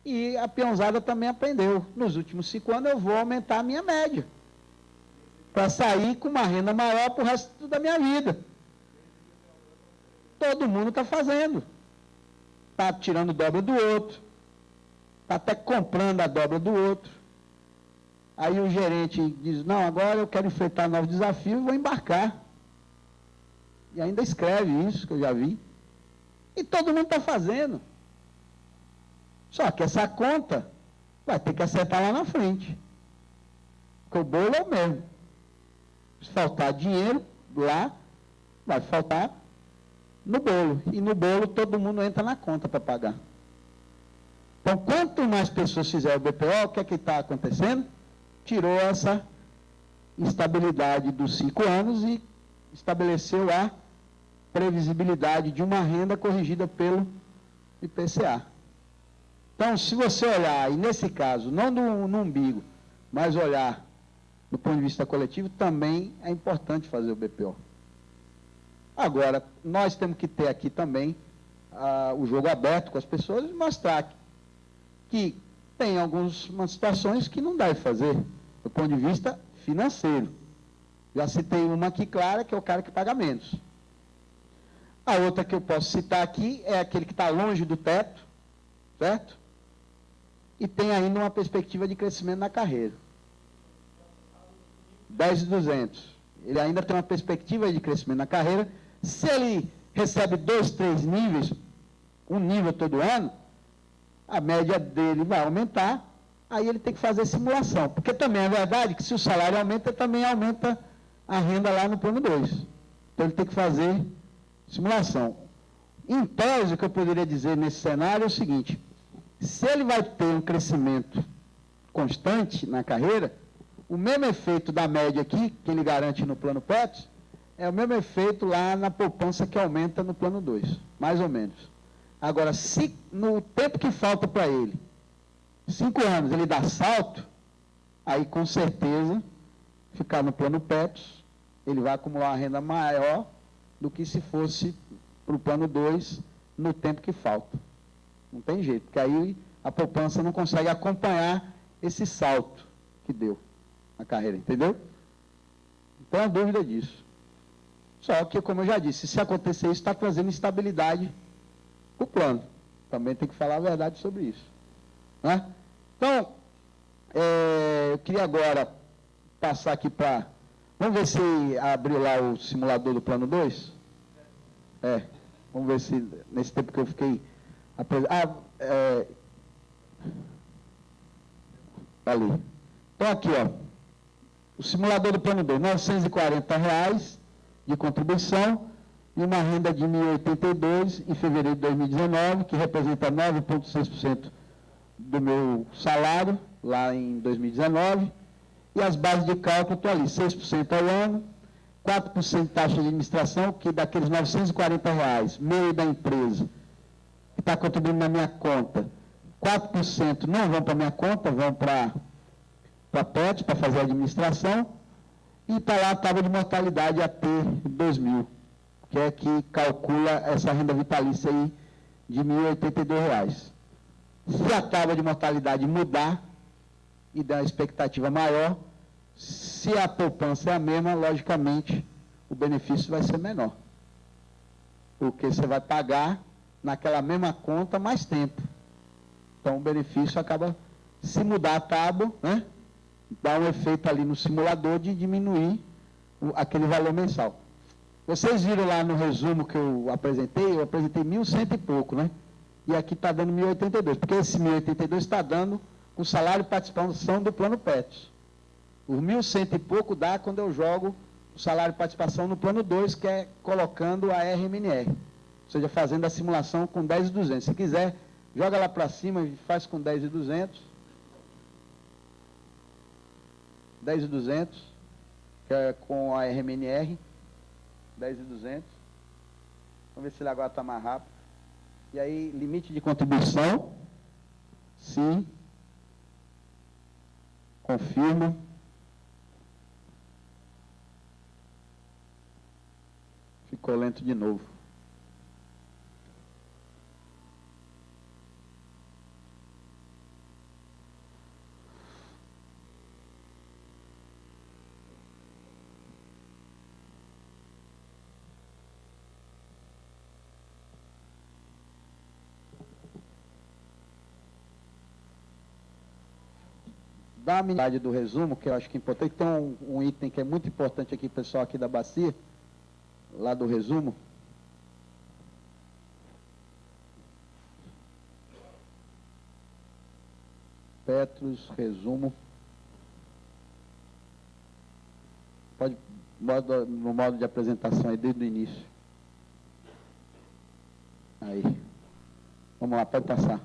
E a peãozada também aprendeu. Nos últimos 5 anos eu vou aumentar a minha média, para sair com uma renda maior para o resto da minha vida. Todo mundo está fazendo. Está tirando dobra do outro. Está até comprando a dobra do outro. Aí o gerente diz, não, agora eu quero enfrentar novos desafios e vou embarcar. E ainda escreve isso, que eu já vi. E todo mundo está fazendo. Só que essa conta vai ter que acertar lá na frente. Porque o bolo é o mesmo. Se faltar dinheiro lá, vai faltar no bolo. E no bolo todo mundo entra na conta para pagar. Então, quanto mais pessoas fizerem o BPO, o que é que está acontecendo? Tirou essa instabilidade dos 5 anos e estabeleceu a previsibilidade de uma renda corrigida pelo IPCA. Então, se você olhar, e nesse caso, não no umbigo, mas olhar do ponto de vista coletivo, também é importante fazer o BPO. Agora, nós temos que ter aqui também o jogo aberto com as pessoas e mostrar que tem algumas situações que não deve fazer, do ponto de vista financeiro. Já citei uma aqui clara, que é o cara que paga menos. A outra que eu posso citar aqui é aquele que está longe do teto, certo? E tem ainda uma perspectiva de crescimento na carreira. 10.200. Ele ainda tem uma perspectiva de crescimento na carreira. Se ele recebe 2, 3 níveis, um nível todo ano, a média dele vai aumentar, aí ele tem que fazer simulação. Porque também é verdade que se o salário aumenta, também aumenta a renda lá no plano 2. Então ele tem que fazer simulação. Em tese, o que eu poderia dizer nesse cenário é o seguinte: se ele vai ter um crescimento constante na carreira, o mesmo efeito da média aqui, que ele garante no plano PETS, é o mesmo efeito lá na poupança que aumenta no plano 2, mais ou menos. Agora, se no tempo que falta para ele, 5 anos, ele dá salto, aí com certeza, ficar no plano PETS, ele vai acumular uma renda maior do que se fosse para o plano 2 no tempo que falta. Não tem jeito, porque aí a poupança não consegue acompanhar esse salto que deu na carreira, entendeu? Então, a dúvida disso. Só que, como eu já disse, se acontecer isso, está trazendo instabilidade para o plano. Também tem que falar a verdade sobre isso. Né? Então, eu queria agora passar aqui para... Vamos ver se abriu lá o simulador do plano 2? Vamos ver se, nesse tempo que eu fiquei... Ali. Então, aqui, ó. O simulador do plano 2, R$ 940 de contribuição e uma renda de R$ 1.082 em fevereiro de 2019, que representa 9,6% do meu salário, lá em 2019. E as bases de cálculo estão ali, 6% ao ano, 4% de taxa de administração, que daqueles R$ 940, meu e da empresa, que está contribuindo na minha conta, 4% não vão para a minha conta, vão para a PET, para fazer a administração, e está lá a tábua de mortalidade AT 2000, que é que calcula essa renda vitalícia aí de R$ 1.082. Se a tábua de mortalidade mudar e der uma expectativa maior, se a poupança é a mesma, logicamente, o benefício vai ser menor. Porque você vai pagar naquela mesma conta mais tempo. Então, o benefício acaba, se mudar a tábua, né, dá um efeito ali no simulador de diminuir aquele valor mensal. Vocês viram lá no resumo que eu apresentei 1.100 e pouco, né? E aqui está dando 1.082, porque esse 1.082 está dando o salário de participação do plano PETS. Os 1.100 e pouco dá quando eu jogo o salário de participação no plano 2, que é colocando a RMNR. Ou seja, fazendo a simulação com 10.200. Se quiser, joga lá para cima e faz com 10.200. 10.200, que é com a RMNR. 10.200. Vamos ver se ele agora está mais rápido. E aí, limite de contribuição. Sim. Confirma. Ficou lento de novo. da minidade do resumo, que eu acho que é importante, tem um item que é muito importante aqui, pessoal aqui da bacia, lá do resumo. Petros, resumo. Pode, no modo de apresentação aí, desde o início. Aí. Vamos lá, pode passar.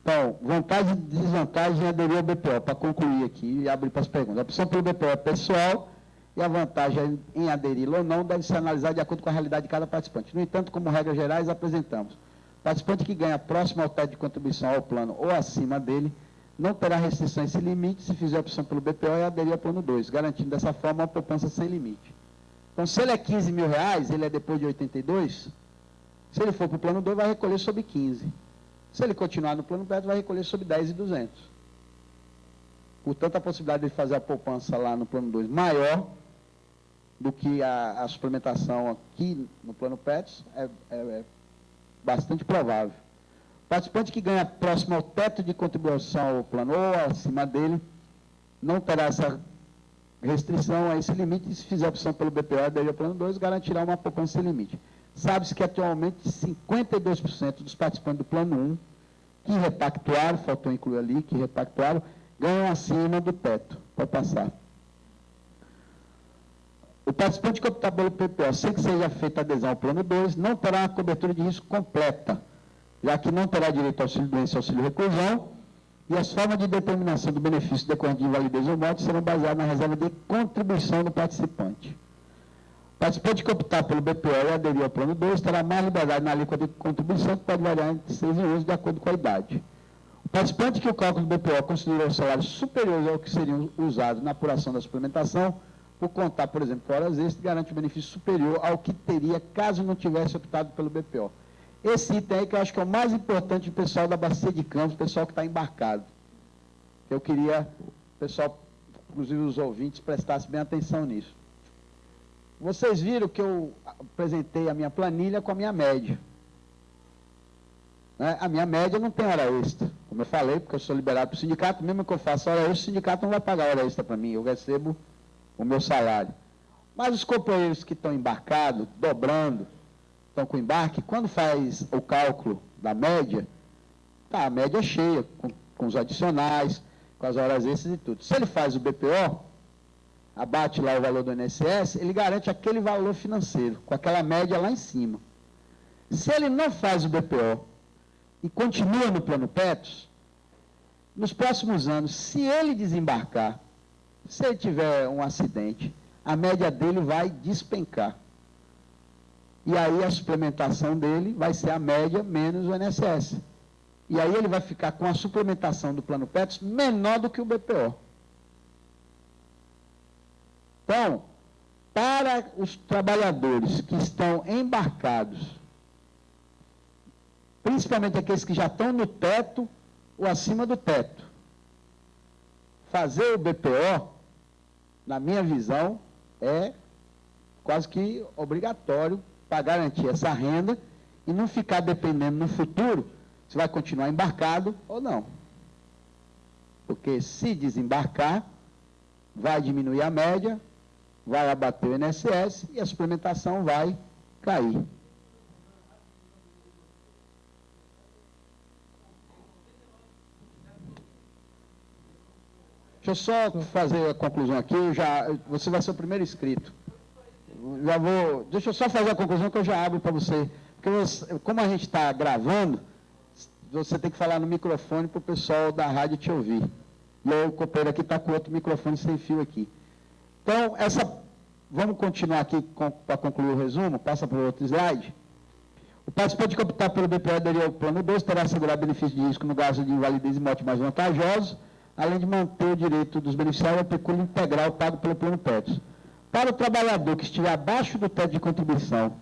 Então, vantagem e desvantagem em aderir ao BPO, para concluir aqui e abrir para as perguntas. A opção pelo BPO é pessoal e a vantagem em aderir ou não deve ser analisada de acordo com a realidade de cada participante. No entanto, como regras gerais, apresentamos. Participante que ganha próximo ao teto de contribuição ao plano ou acima dele, não terá restrição a esse limite se fizer a opção pelo BPO e aderir ao plano 2, garantindo dessa forma uma poupança sem limite. Então, se ele é 15 mil reais, ele é depois de 82, se ele for para o plano 2, vai recolher sobre 15. Se ele continuar no plano Petros, vai recolher sobre 10.200. Portanto, a possibilidade de fazer a poupança lá no plano 2 maior do que a suplementação aqui no plano Petros é bastante provável. O participante que ganha próximo ao teto de contribuição ao plano ou acima dele, não terá essa restrição a esse limite e se fizer a opção pelo BPO e aderir ao plano 2, garantirá uma poupança sem limite. Sabe-se que atualmente 52% dos participantes do plano 1 que repactuaram, faltou incluir ali, que repactuaram, ganham acima do teto. Pode passar. O participante que optar pelo PPO, sem que seja feita adesão ao plano 2, não terá uma cobertura de risco completa, já que não terá direito ao auxílio doença e auxílio reclusão, e as formas de determinação do benefício decorrente de invalidez ou morte serão baseadas na reserva de contribuição do participante. O participante que optar pelo BPO e aderir ao plano 2 terá mais liberdade na alíquota de contribuição, que pode variar entre 6 e 11, de acordo com a idade. O participante que o cálculo do BPO considerou salários superiores ao que seriam usados na apuração da suplementação, por contar, por exemplo, por horas extras, garante um benefício superior ao que teria caso não tivesse optado pelo BPO. Esse item aí que eu acho que é o mais importante do pessoal da Bacia de Campos, o pessoal que está embarcado. Eu queria, o pessoal, inclusive os ouvintes, prestassem bem atenção nisso. Vocês viram que eu apresentei a minha planilha com a minha média. Né? A minha média não tem hora extra, como eu falei, porque eu sou liberado para o sindicato, mesmo que eu faça hora extra, o sindicato não vai pagar hora extra para mim, eu recebo o meu salário. Mas os companheiros que estão embarcados, dobrando, estão com embarque, quando faz o cálculo da média, tá, a média é cheia, com os adicionais, com as horas extras e tudo. Se ele faz o BPO, abate lá o valor do INSS, ele garante aquele valor financeiro, com aquela média lá em cima. Se ele não faz o BPO e continua no plano Petros, nos próximos anos, se ele desembarcar, se ele tiver um acidente, a média dele vai despencar. E aí a suplementação dele vai ser a média menos o INSS. E aí ele vai ficar com a suplementação do plano Petros menor do que o BPO. Então, para os trabalhadores que estão embarcados, principalmente aqueles que já estão no teto ou acima do teto, fazer o BPO, na minha visão, é quase que obrigatório para garantir essa renda e não ficar dependendo no futuro se vai continuar embarcado ou não. Porque se desembarcar, vai diminuir a média, vai abater o INSS e a suplementação vai cair. Deixa eu só fazer a conclusão aqui, você vai ser o primeiro inscrito. Deixa eu só fazer a conclusão que eu já abro para você. Porque como a gente está gravando, você tem que falar no microfone para o pessoal da rádio te ouvir. E eu, o companheiro aqui está com outro microfone sem fio aqui. Então, vamos continuar aqui para concluir o resumo, passa para o outro slide. O participante que optar pelo BPO aderir ao plano 2 terá assegurado benefício de risco no caso de invalidez e morte mais vantajosos, além de manter o direito dos beneficiários ao pecúlio integral pago pelo plano Petros. Para o trabalhador que estiver abaixo do teto de contribuição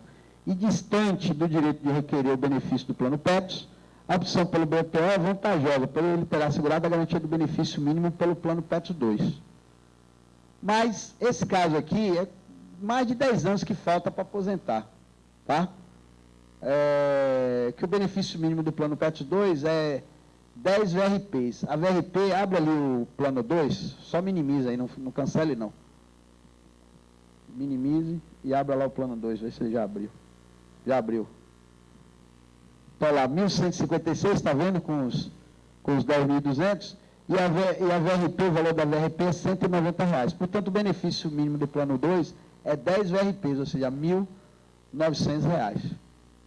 e distante do direito de requerer o benefício do plano Petros, a opção pelo BPO é vantajosa, pois ele terá assegurado a garantia do benefício mínimo pelo plano Petros 2. Mas esse caso aqui é mais de 10 anos que falta para aposentar, tá? Que o benefício mínimo do plano Petros 2 é 10 VRPs. A VRP, abre ali o plano 2, só minimiza aí, não cancele não. Minimize e abra lá o plano 2, vê se ele já abriu. Já abriu. Está lá, 1.156, está vendo, com os 10.200, e a VRP, o valor da VRP é R$ 190. Portanto, o benefício mínimo do plano 2 é 10 VRPs, ou seja, R$ 1.900.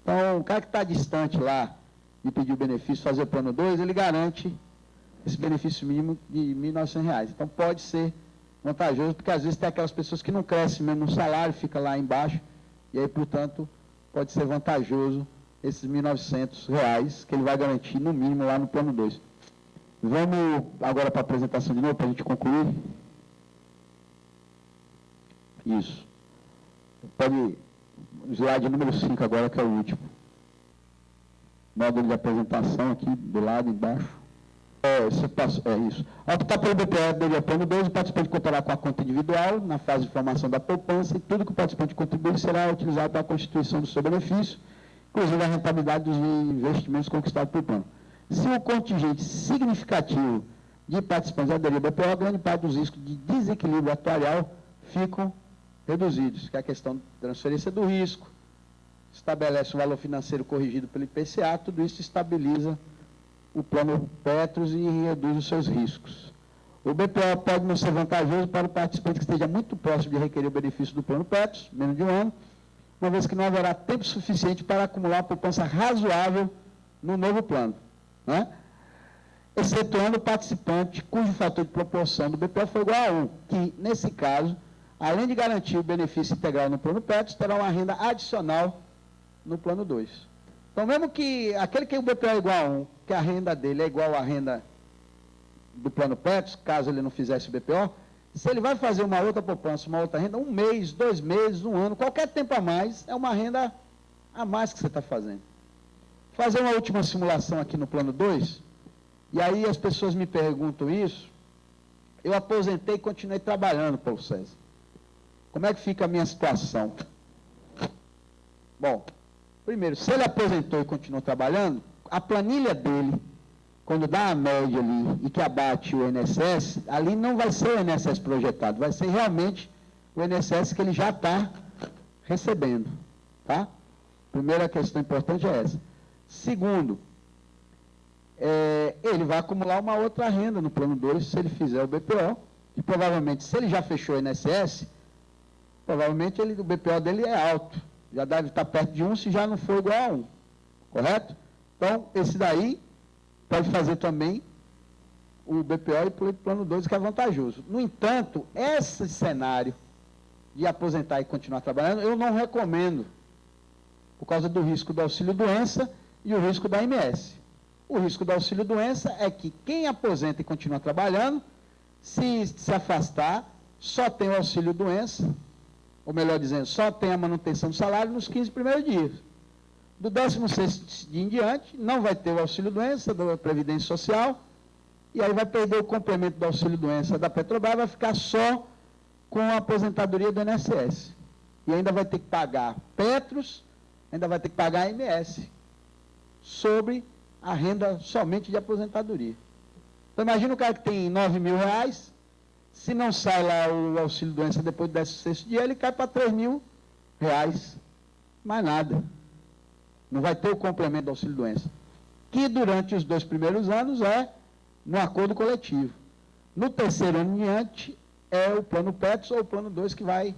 Então, o cara que está distante lá de pedir o benefício, fazer o plano 2, ele garante esse benefício mínimo de R$ 1.900. Então, pode ser vantajoso, porque às vezes tem aquelas pessoas que não crescem mesmo no salário, fica lá embaixo, e aí, portanto, pode ser vantajoso esses R$ 1.900 que ele vai garantir no mínimo lá no plano 2. Vamos agora para a apresentação de novo, para a gente concluir. Isso. Pode, slide número 5 agora, que é o último. Módulo de apresentação aqui, do lado, embaixo. Isso. Ao optar pelo BPO dele plano 2, o participante contará com a conta individual na fase de formação da poupança e tudo que o participante contribuir será utilizado para a constituição do seu benefício, inclusive a rentabilidade dos investimentos conquistados pelo plano. Se o contingente significativo de participantes aderir ao BPO, grande parte dos riscos de desequilíbrio atuarial ficam reduzidos, que é a questão de transferência do risco, estabelece o valor financeiro corrigido pelo IPCA, tudo isso estabiliza o plano Petros e reduz os seus riscos. O BPO pode não ser vantajoso para o participante que esteja muito próximo de requerer o benefício do plano Petros, menos de um ano, uma vez que não haverá tempo suficiente para acumular uma poupança razoável no novo plano, né? Excetuando o participante cujo fator de proporção do BPO for igual a 1, que, nesse caso, além de garantir o benefício integral no plano Petros, terá uma renda adicional no plano 2. Então, mesmo que aquele que o BPO é igual a 1, que a renda dele é igual à renda do plano Petros, caso ele não fizesse o BPO, se ele vai fazer uma outra poupança, uma outra renda, 1 mês, 2 meses, 1 ano, qualquer tempo a mais, é uma renda a mais que você está fazendo. Fazer uma última simulação aqui no plano 2, e aí as pessoas me perguntam isso, eu aposentei e continuei trabalhando, Paulo César. Como é que fica a minha situação? Bom, primeiro, se ele aposentou e continuou trabalhando, a planilha dele, quando dá a média ali e que abate o INSS, ali não vai ser o INSS projetado, vai ser realmente o INSS que ele já está recebendo, tá? Primeira questão importante é essa. Segundo, ele vai acumular uma outra renda no plano 2, se ele fizer o BPO, e provavelmente, se ele já fechou o INSS, provavelmente o BPO dele é alto, já deve estar perto de 1, se já não for igual a 1, correto? Então, esse daí pode fazer também o BPO e o plano 2, que é vantajoso. No entanto, esse cenário de aposentar e continuar trabalhando, eu não recomendo, por causa do risco do auxílio-doença e o risco da IMS. O risco do auxílio-doença é que quem aposenta e continua trabalhando, se afastar, só tem o auxílio-doença, ou melhor dizendo, só tem a manutenção do salário nos 15 primeiros dias. Do 16º dia em diante, não vai ter o auxílio-doença da Previdência Social, e aí vai perder o complemento do auxílio-doença da Petrobras, vai ficar só com a aposentadoria do INSS. E ainda vai ter que pagar Petros, ainda vai ter que pagar a IMS, sobre a renda somente de aposentadoria. Então, imagina o cara que tem R$ 9.000, se não sai lá o auxílio-doença depois do 16º dia, ele cai para R$ 3.000, mais nada. Não vai ter o complemento do auxílio-doença, que durante os 2 primeiros anos é no acordo coletivo. No 3º ano em diante, é o plano Petros ou o plano 2 que vai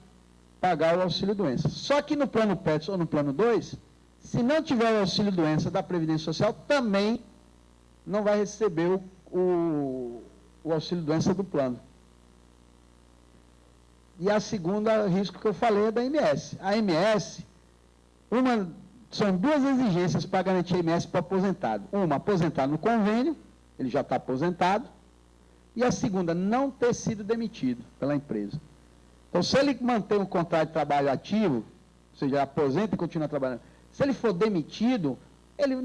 pagar o auxílio-doença. Só que no plano Petros ou no plano 2, se não tiver o auxílio-doença da Previdência Social, também não vai receber o auxílio-doença do plano. E a segunda risco que eu falei é da IMS. A IMS, são 2 exigências para garantir a IMS para o aposentado. Uma, aposentar no convênio, ele já está aposentado, e a segunda, não ter sido demitido pela empresa. Então, se ele mantém um contrato de trabalho ativo, ou seja, aposenta e continua trabalhando, se ele for demitido, ele